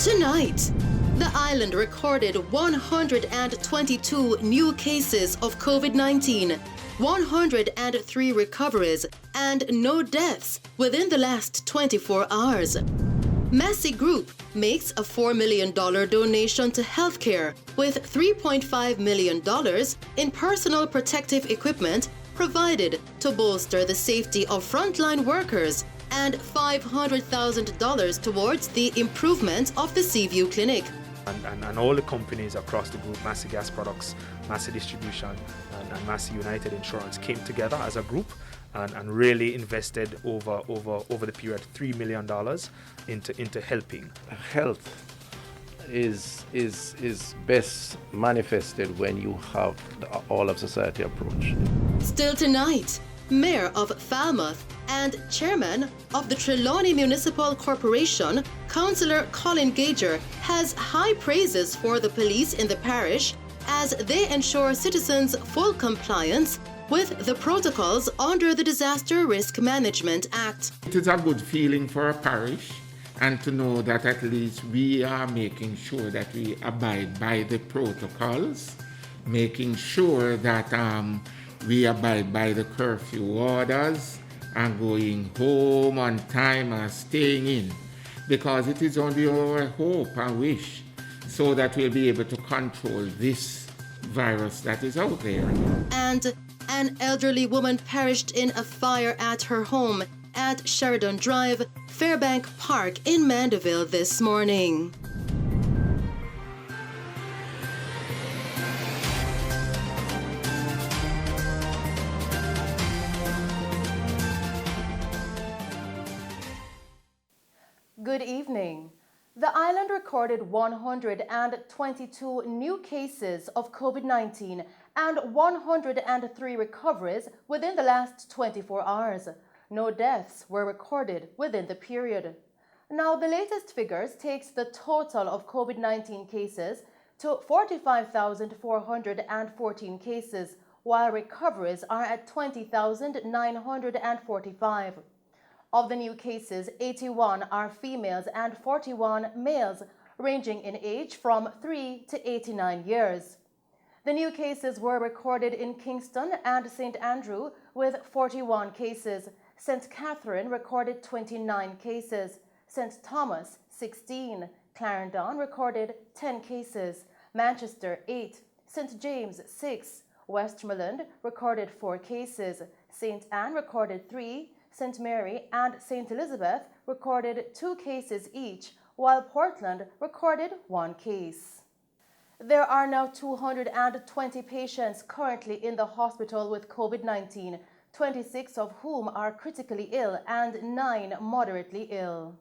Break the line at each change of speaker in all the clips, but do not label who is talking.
Tonight, the island recorded 122 new cases of COVID-19, 103 recoveries, and no deaths within the last 24 hours. Massey Group makes a $4 million donation to healthcare with $3.5 million in personal protective equipment provided to bolster the safety of frontline workers and $500,000 towards the improvement of the Seaview Clinic.
And all the companies across the group, Massey Gas Products, Massey Distribution, and Massey United Insurance came together as a group and really invested over the period $3 million into helping.
Health is best manifested when you have the all of society approach.
Still tonight, Mayor of Falmouth and Chairman of the Trelawney Municipal Corporation, Councillor Colin Gager, has high praises for the police in the parish as they ensure citizens' full compliance with the protocols under the Disaster Risk Management Act.
It is a good feeling for a parish and to know that at least we are making sure that we abide by the protocols, making sure that we abide by the curfew orders and going home on time and staying in, because it is only our hope and wish so that we'll be able to control this virus that is out there.
And an elderly woman perished in a fire at her home at Sheridan Drive, Fairbank Park in Mandeville this morning. Good evening. The island recorded 122 new cases of COVID-19 and 103 recoveries within the last 24 hours. No deaths were recorded within the period. Now, the latest figures takes the total of COVID-19 cases to 45,414 cases, while recoveries are at 20,945. Of the new cases, 81 are females and 41 males, ranging in age from 3 to 89 years. The new cases were recorded in Kingston and St. Andrew with 41 cases. St. Catherine recorded 29 cases. St. Thomas, 16. Clarendon recorded 10 cases. Manchester, 8. St. James, 6. Westmoreland recorded 4 cases. St. Anne recorded 3. St. Mary and St. Elizabeth recorded 2 cases each, while Portland recorded 1 case. There are now 220 patients currently in the hospital with COVID-19, 26 of whom are critically ill and 9 moderately ill.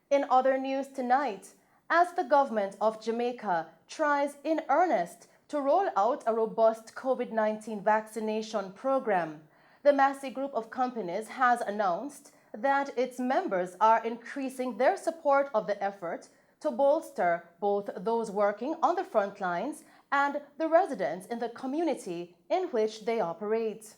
In other news tonight, as the government of Jamaica tries in earnest to roll out a robust COVID-19 vaccination program, the Massey Group of companies has announced that its members are increasing their support of the effort to bolster both those working on the front lines and the residents in the community in which they operate.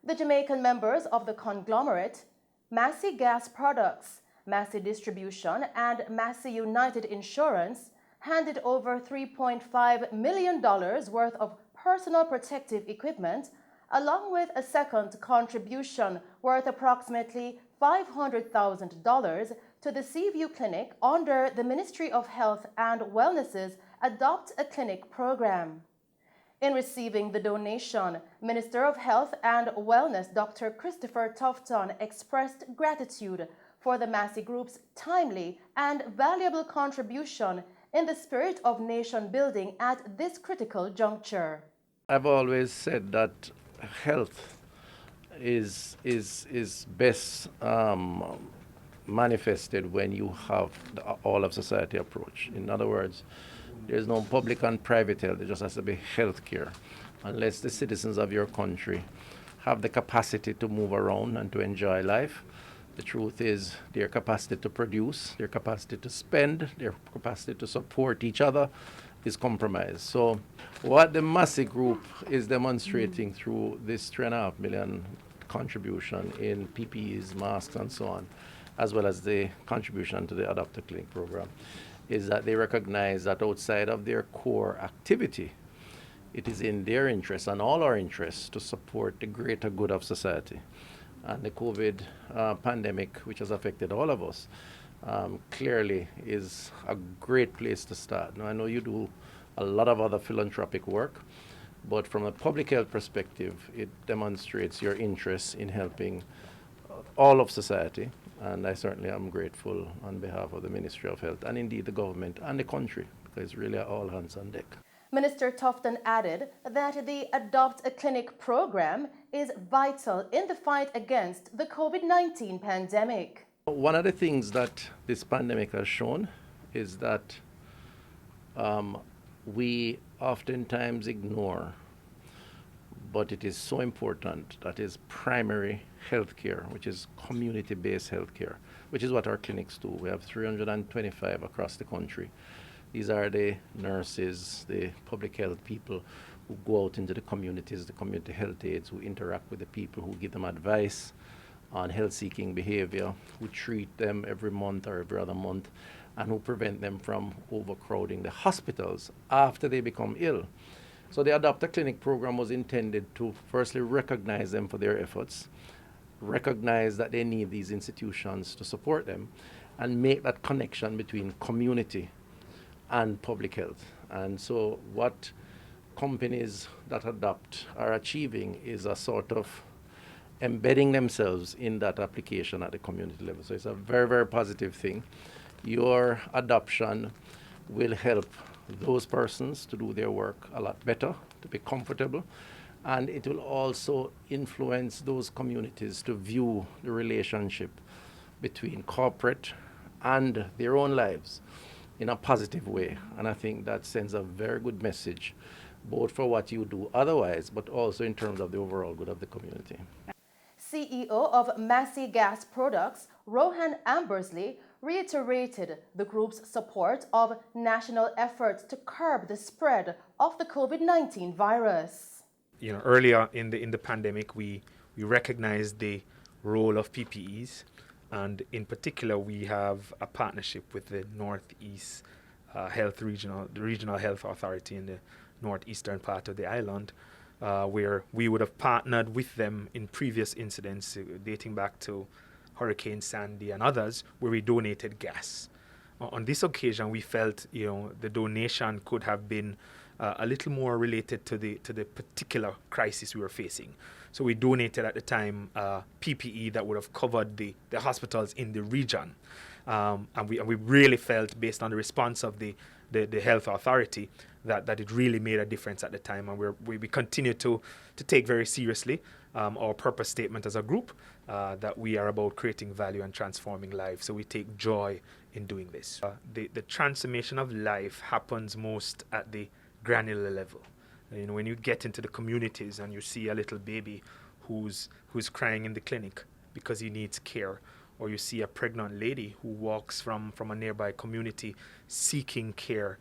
The Jamaican members of the conglomerate, Massey Gas Products, Massey Distribution, and Massey United Insurance, handed over $3.5 million worth of personal protective equipment, along with a second contribution worth approximately $500,000 to the Seaview Clinic under the Ministry of Health and Wellness's Adopt a Clinic program. In receiving the donation, Minister of Health and Wellness Dr. Christopher Tufton expressed gratitude for the Massey Group's timely and valuable contribution in the spirit of nation building at this critical juncture.
I've always said that health is best manifested when you have the all of society approach. In other words, there's no public and private health, there just has to be health care. Unless the citizens of your country have the capacity to move around and to enjoy life, the truth is their capacity to produce, their capacity to spend, their capacity to support each other is compromised. So what the Massey Group is demonstrating through this $3.5 million contribution in PPEs, masks, and so on, as well as the contribution to the Adopter Clinic program, is that they recognize that outside of their core activity, it is in their interest and all our interests to support the greater good of society. And the COVID pandemic, which has affected all of us, clearly is a great place to start. Now, I know you do a lot of other philanthropic work, but from a public health perspective, it demonstrates your interest in helping all of society. And I certainly am grateful on behalf of the Ministry of Health and indeed the government and the country, because it's really all hands on deck.
Minister Tufton added that the Adopt a Clinic program is vital in the fight against the COVID-19 pandemic.
One of the things that this pandemic has shown is that we oftentimes ignore, but it is so important, that is primary healthcare, which is community-based healthcare, which is what our clinics do. We have 325 across the country. These are the nurses, the public health people who go out into the communities, the community health aides who interact with the people, who give them advice on health-seeking behavior, who treat them every month or every other month, and who prevent them from overcrowding the hospitals after they become ill. So the Adopt a Clinic program was intended to firstly recognize them for their efforts, recognize that they need these institutions to support them, and make that connection between community and public health. And so what companies that adopt are achieving is a sort of embedding themselves in that application at the community level. So it's a very, very positive thing. Your adoption will help those persons to do their work a lot better, to be comfortable, and it will also influence those communities to view the relationship between corporate and their own lives in a positive way. And I think that sends a very good message, both for what you do otherwise, but also in terms of the overall good of the community.
CEO of Massey Gas Products, Rohan Ambersley, reiterated the group's support of national efforts to curb the spread of the COVID-19 virus.
You know, earlier in the pandemic, we recognized the role of PPEs, and in particular, we have a partnership with the Northeast the Regional Health Authority in the northeastern part of the island, where we would have partnered with them in previous incidents dating back to Hurricane Sandy and others, where we donated gas. On this occasion, we felt, the donation could have been a little more related to the particular crisis we were facing. So we donated at the time PPE that would have covered the hospitals in the region. And we really felt, based on the response of the health authority, that it really made a difference at the time. And we continue to take very seriously our purpose statement as a group, that we are about creating value and transforming lives. So we take joy in doing this. The transformation of life happens most at the granular level. When you get into the communities and you see a little baby who's crying in the clinic because he needs care, or you see a pregnant lady who walks from a nearby community seeking care,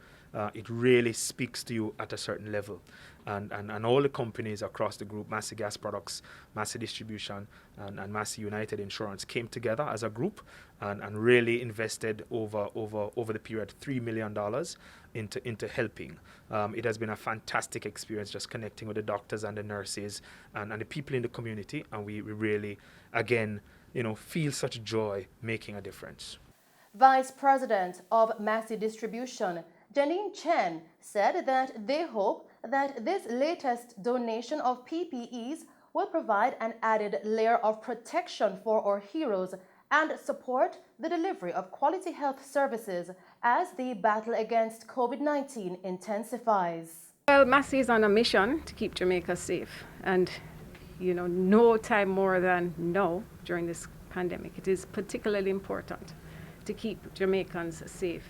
it really speaks to you at a certain level. And all the companies across the group, Massey Gas Products, Massey Distribution, and Massey United Insurance, came together as a group and really invested over the period $3 million into helping. It has been a fantastic experience just connecting with the doctors and the nurses and the people in the community, and we really, again, feel such joy making a difference.
Vice President of Massey Distribution, Janine Chen, said that they hope that this latest donation of PPEs will provide an added layer of protection for our heroes and support the delivery of quality health services as the battle against COVID-19 intensifies.
Well, Massey is on a mission to keep Jamaica safe, and no time more than now during this pandemic. It is particularly important to keep Jamaicans safe.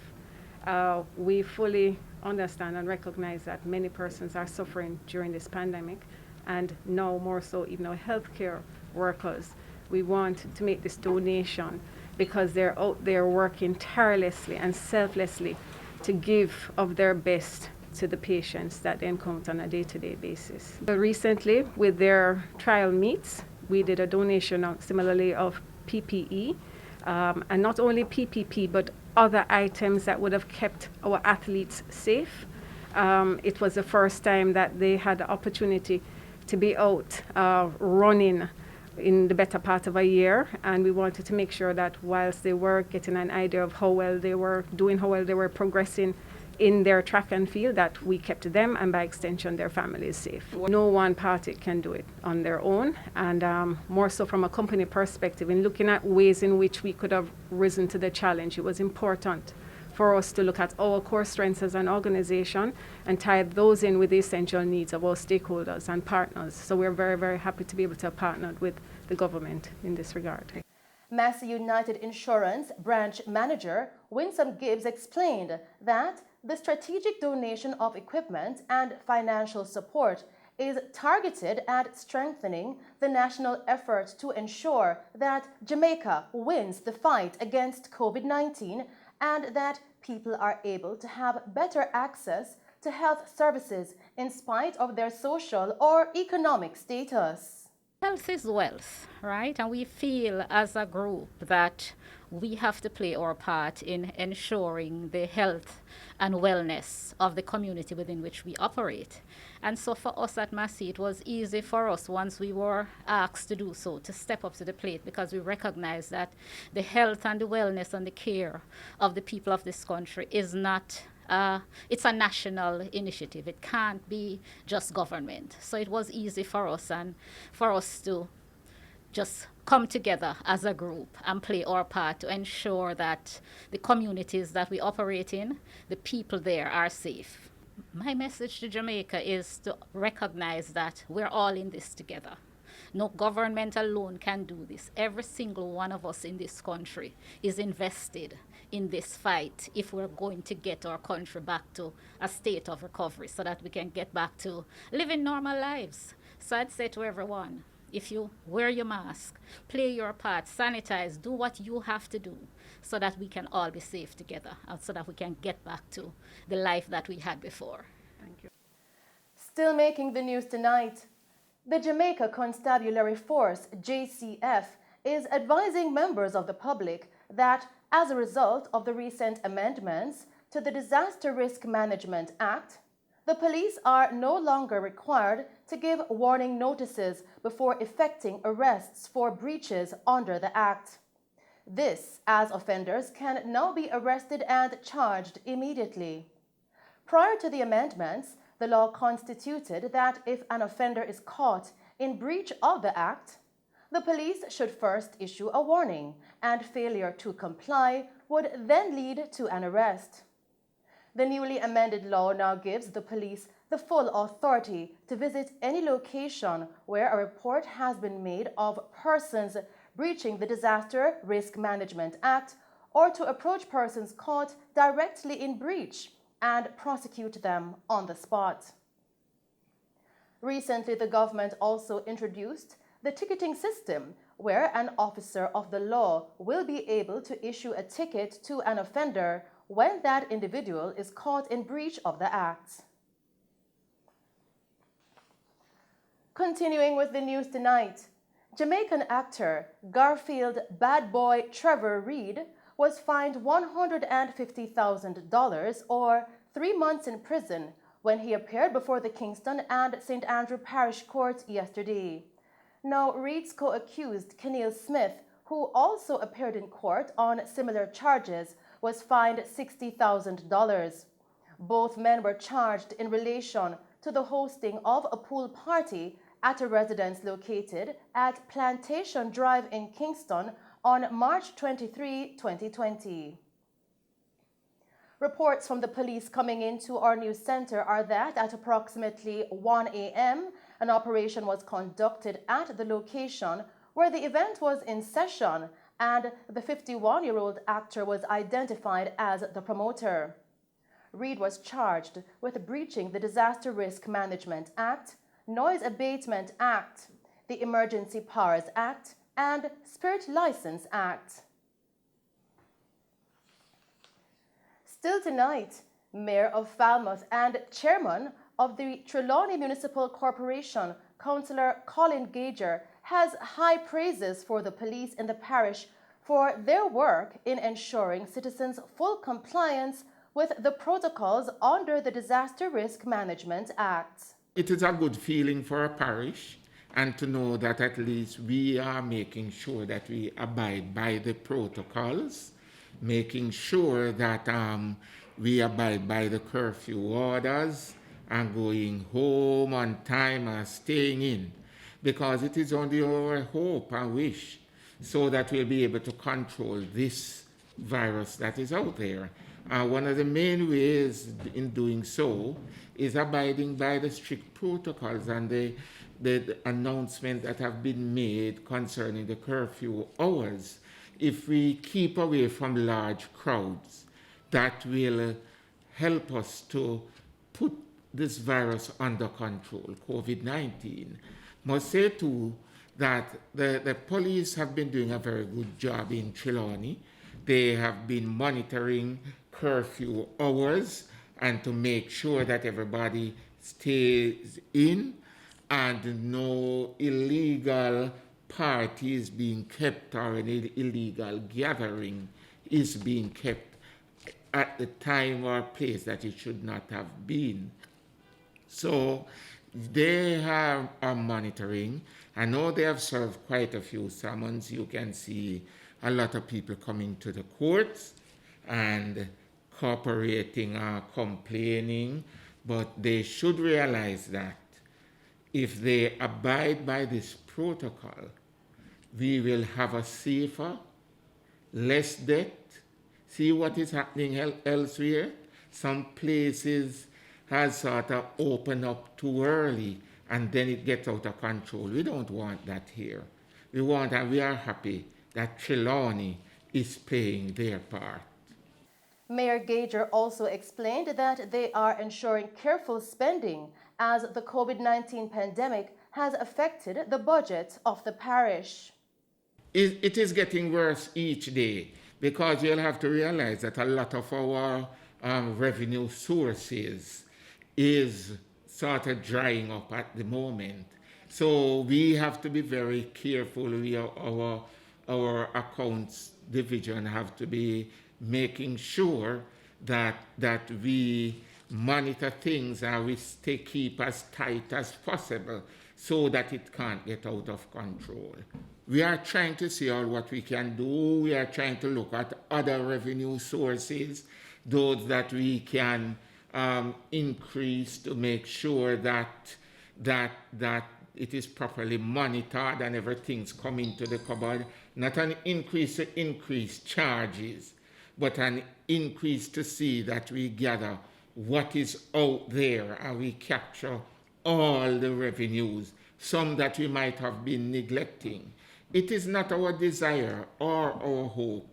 We fully understand and recognize that many persons are suffering during this pandemic, and now more so even our healthcare workers. We want to make this donation because they're out there working tirelessly and selflessly to give of their best to the patients that they encounter on a day-to-day basis. Recently, with their trial meets, we did a donation similarly of PPE and not only PPP, but other items that would have kept our athletes safe. It was the first time that they had the opportunity to be out running in the better part of a year, and we wanted to make sure that whilst they were getting an idea of how well they were doing, how well they were progressing in their track and field, that we kept them and by extension their families safe. No one party can do it on their own, and more so from a company perspective, in looking at ways in which we could have risen to the challenge, it was important for us to look at our core strengths as an organization and tie those in with the essential needs of our stakeholders and partners. So we're very, very happy to be able to have partnered with the government in this regard.
Massey United Insurance branch manager Winsome Gibbs explained that the strategic donation of equipment and financial support is targeted at strengthening the national effort to ensure that Jamaica wins the fight against COVID-19 and that people are able to have better access to health services in spite of their social or economic status.
Health is wealth, right? And we feel as a group that we have to play our part in ensuring the health and wellness of the community within which we operate. And so for us at Massey, it was easy for us once we were asked to do so, to step up to the plate, because we recognize that the health and the wellness and the care of the people of this country is not it's a national initiative. It can't be just government. So it was easy for us and for us to just come together as a group and play our part to ensure that the communities that we operate in, the people there are safe. My message to Jamaica is to recognize that we're all in this together. No government alone can do this. Every single one of us in this country is invested in this fight if we're going to get our country back to a state of recovery so that we can get back to living normal lives. So I'd say to everyone, if you wear your mask, play your part, sanitize, do what you have to do so that we can all be safe together and so that we can get back to the life that we had before.
Thank you.
Still making the news tonight, the Jamaica Constabulary Force, JCF, is advising members of the public that as a result of the recent amendments to the Disaster Risk Management Act, the police are no longer required to give warning notices before effecting arrests for breaches under the Act. This, as offenders can now be arrested and charged immediately. Prior to the amendments, the law constituted that if an offender is caught in breach of the Act, the police should first issue a warning, and failure to comply would then lead to an arrest. The newly amended law now gives the police the full authority to visit any location where a report has been made of persons breaching the Disaster Risk Management Act, or to approach persons caught directly in breach and prosecute them on the spot. Recently, the government also introduced the ticketing system, where an officer of the law will be able to issue a ticket to an offender when that individual is caught in breach of the Act. Continuing with the news tonight, Jamaican actor Garfield bad boy Trevor Reed was fined $150,000 or 3 months in prison when he appeared before the Kingston and St. Andrew Parish Court yesterday. Now, Reed's co-accused, Keneal Smith, who also appeared in court on similar charges, was fined $60,000. Both men were charged in relation to the hosting of a pool party at a residence located at Plantation Drive in Kingston on March 23, 2020. Reports from the police coming into our news center are that at approximately 1 a.m., an operation was conducted at the location where the event was in session, and the 51-year-old actor was identified as the promoter. Reed was charged with breaching the Disaster Risk Management Act, Noise Abatement Act, the Emergency Powers Act, and Spirit License Act. Still tonight, Mayor of Falmouth and Chairman of the Trelawney Municipal Corporation, Councillor Colin Gager, has high praises for the police in the parish for their work in ensuring citizens' full compliance with the protocols under the Disaster Risk Management Act.
It is a good feeling for a parish and to know that at least we are making sure that we abide by the protocols, making sure that we abide by the curfew orders and going home on time and staying in, because it is only our hope and wish so that we'll be able to control this virus that is out there. One of the main ways in doing so is abiding by the strict protocols and the announcement that have been made concerning the curfew hours. If we keep away from large crowds, that will help us to put this virus under control, COVID-19. Must say too that the police have been doing a very good job in Trelawney. They have been monitoring curfew hours and to make sure that everybody stays in and no illegal party is being kept or any illegal gathering is being kept at the time or place that it should not have been. So they are monitoring. I know they have served quite a few summons. You can see a lot of people coming to the courts and cooperating or complaining, but they should realize that if they abide by this protocol, we will have a safer, less death. See what is happening elsewhere? Some places has sort of opened up too early and then it gets out of control. We don't want that here. We want, and we are happy that Trelawney is playing their part.
Mayor Gager also explained that they are ensuring careful spending as the COVID-19 pandemic has affected the budget of the parish.
It is getting worse each day because you'll have to realize that a lot of our revenue sources is sort of drying up at the moment. So we have to be very careful. Our accounts division have to be making sure that we monitor things and we keep as tight as possible so that it can't get out of control. We are trying to see all what we can do. We are trying to look at other revenue sources, those that we can increase to make sure that it is properly monitored and everything's coming to the cupboard. Not an increase to increase charges, but an increase to see that we gather what is out there and we capture all the revenues, some that we might have been neglecting. It is not our desire or our hope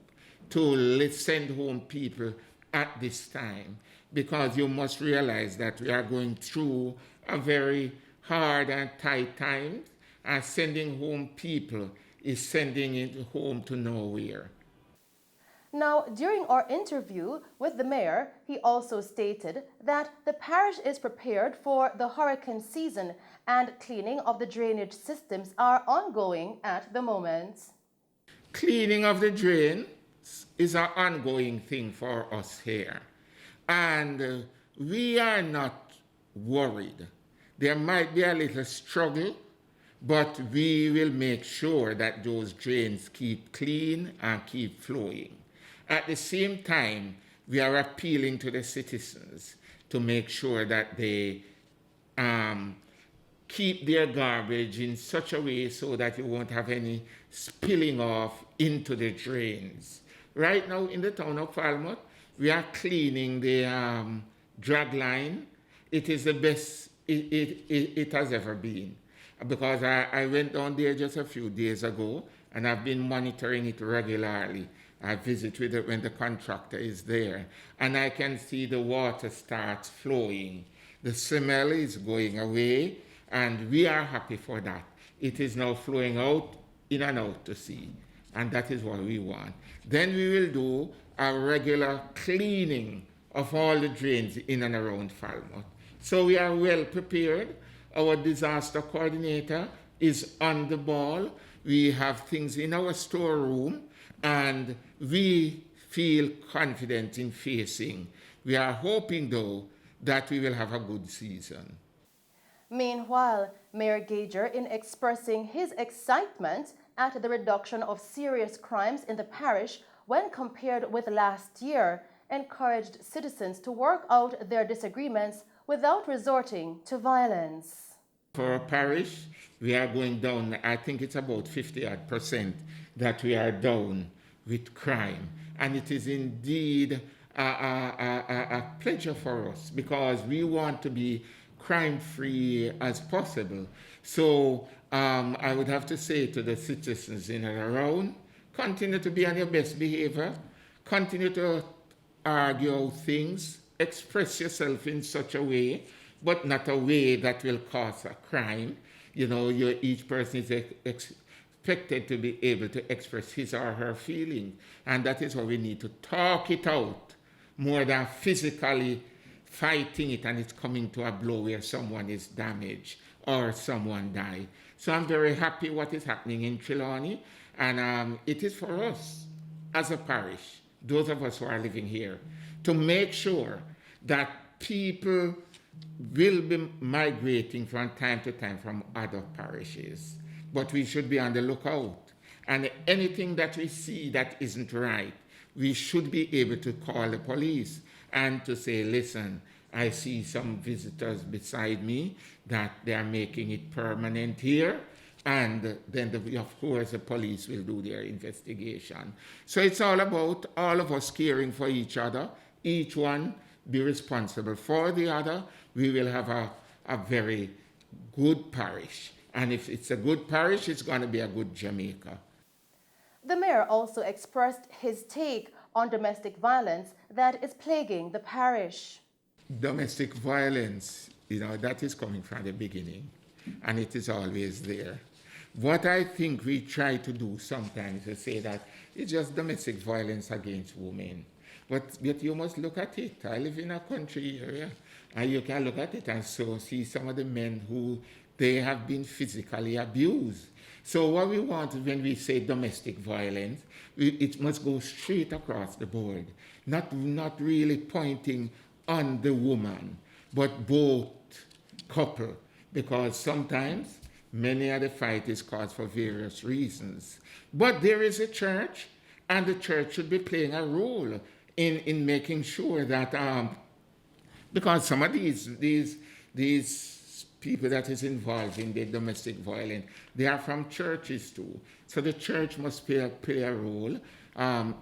to send home people at this time, because you must realize that we are going through a very hard and tight time, and sending home people is sending it home to nowhere.
Now, during our interview with the mayor, he also stated that the parish is prepared for the hurricane season and cleaning of the drainage systems are ongoing at the moment.
Cleaning of the drains is an ongoing thing for us here. And we are not worried. There might be a little struggle, but we will make sure that those drains keep clean and keep flowing. At the same time, we are appealing to the citizens to make sure that they keep their garbage in such a way so that you won't have any spilling off into the drains. Right now in the town of Falmouth, we are cleaning the drag line. It is the best it has ever been, because I went down there just a few days ago and I've been monitoring it regularly. I visit with it when the contractor is there, and I can see the water starts flowing. The smell is going away, and we are happy for that. It is now flowing out, in and out to sea, and that is what we want. Then we will do a regular cleaning of all the drains in and around Falmouth. So we are well prepared. Our disaster coordinator is on the ball. we have things in our storeroom, and we feel confident in facing. We are hoping, though, that we will have a good season.
Meanwhile, Mayor Gager, in expressing his excitement at the reduction of serious crimes in the parish when compared with last year, encouraged citizens to work out their disagreements without resorting to violence.
For our parish, we are going down, I think it's about 50% that we are down with crime. And it is indeed a pleasure for us because we want to be crime-free as possible. So I would have to say to the citizens in and around, continue to be on your best behavior, continue to argue things, express yourself in such a way, but not a way that will cause a crime. You know, each person is expected to be able to express his or her feeling, and that is why we need to talk it out more than physically fighting it and it's coming to a blow where someone is damaged or someone died. So I'm very happy what is happening in Trelawney, and it is for us as a parish, those of us who are living here, to make sure that people will be migrating from time to time from other parishes. But we should be on the lookout. And anything that we see that isn't right, we should be able to call the police and to say, listen, I see some visitors beside me that they are making it permanent here. And then, of course, the police will do their investigation. So it's all about all of us caring for each other, each one be responsible for the other. We will have a very good parish. And if it's a good parish, it's going to be a good Jamaica.
The mayor also expressed his take on domestic violence that is plaguing the parish.
Domestic violence, that is coming from the beginning, and it is always there. What I think we try to do sometimes is say that it's just domestic violence against women. But you must look at it. I live in a country area, and you can look at it and so see some of the men who they have been physically abused. So what we want when we say domestic violence, it must go straight across the board, not really pointing on the woman, but both couple, because sometimes many of the fight is caused for various reasons. But there is a church, and the church should be playing a role in making sure that, because some of these people that is involved in the domestic violence, they are from churches too. So the church must play a role.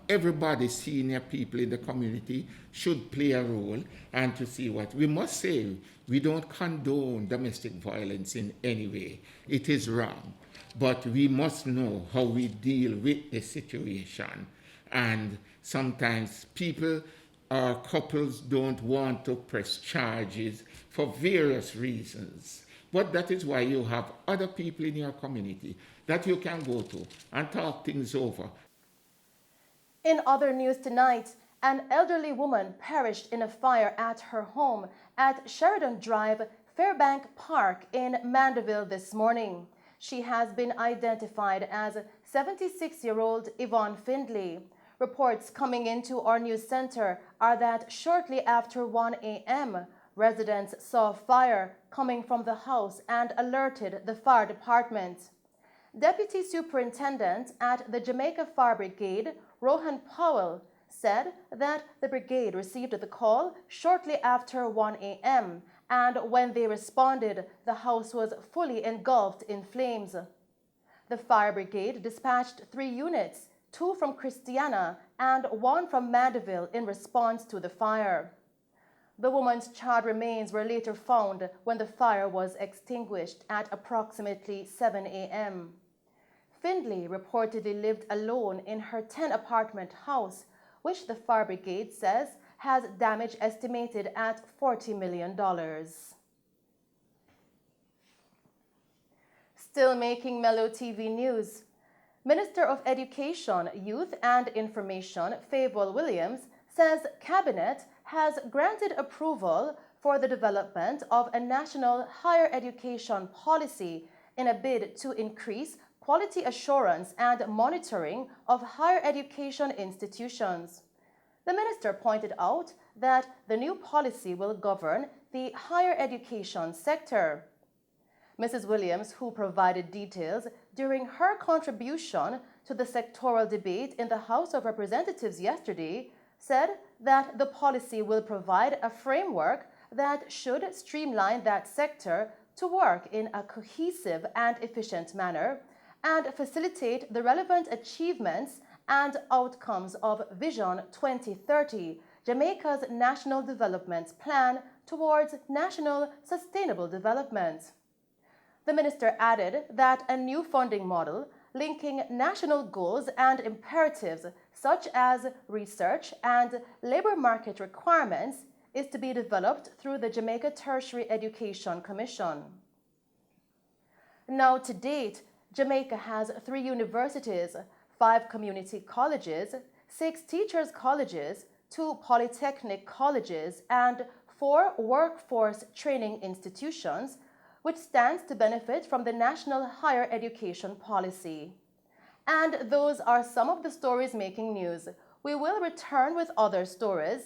Everybody, senior people in the community, should play a role, and to see what we must say. We don't condone domestic violence in any way. It is wrong. But we must know how we deal with the situation. And sometimes people or couples don't want to press charges for various reasons. But that is why you have other people in your community that you can go to and talk things over.
In other news tonight, an elderly woman perished in a fire at her home at Sheridan Drive, Fairbank Park in Mandeville this morning. She has been identified as 76-year-old Yvonne Findlay. Reports coming into our news center are that shortly after 1 a.m., residents saw fire coming from the house and alerted the fire department. Deputy Superintendent at the Jamaica Fire Brigade, Rohan Powell, said that the brigade received the call shortly after 1 a.m., and when they responded, the house was fully engulfed in flames. The fire brigade dispatched 3 units, 2 from Christiana and 1 from Mandeville in response to the fire. The woman's charred remains were later found when the fire was extinguished at approximately 7 a.m. Findlay reportedly lived alone in her 10-apartment house, which the fire brigade says has damage estimated at $40 million. Still making Mello TV news, Minister of Education, Youth and Information, Favour Williams, says Cabinet has granted approval for the development of a national higher education policy in a bid to increase quality assurance and monitoring of higher education institutions. The minister pointed out that the new policy will govern the higher education sector. Mrs. Williams, who provided details during her contribution to the sectoral debate in the House of Representatives yesterday, said that the policy will provide a framework that should streamline that sector to work in a cohesive and efficient manner and facilitate the relevant achievements and outcomes of Vision 2030, Jamaica's National Development Plan towards national sustainable development. The minister added that a new funding model linking national goals and imperatives such as research and labor market requirements is to be developed through the Jamaica Tertiary Education Commission. Now, to date, Jamaica has 3 universities, 5 community colleges, 6 teachers' colleges, 2 polytechnic colleges, and 4 workforce training institutions, which stands to benefit from the National Higher Education Policy. And those are some of the stories making news. We will return with other stories.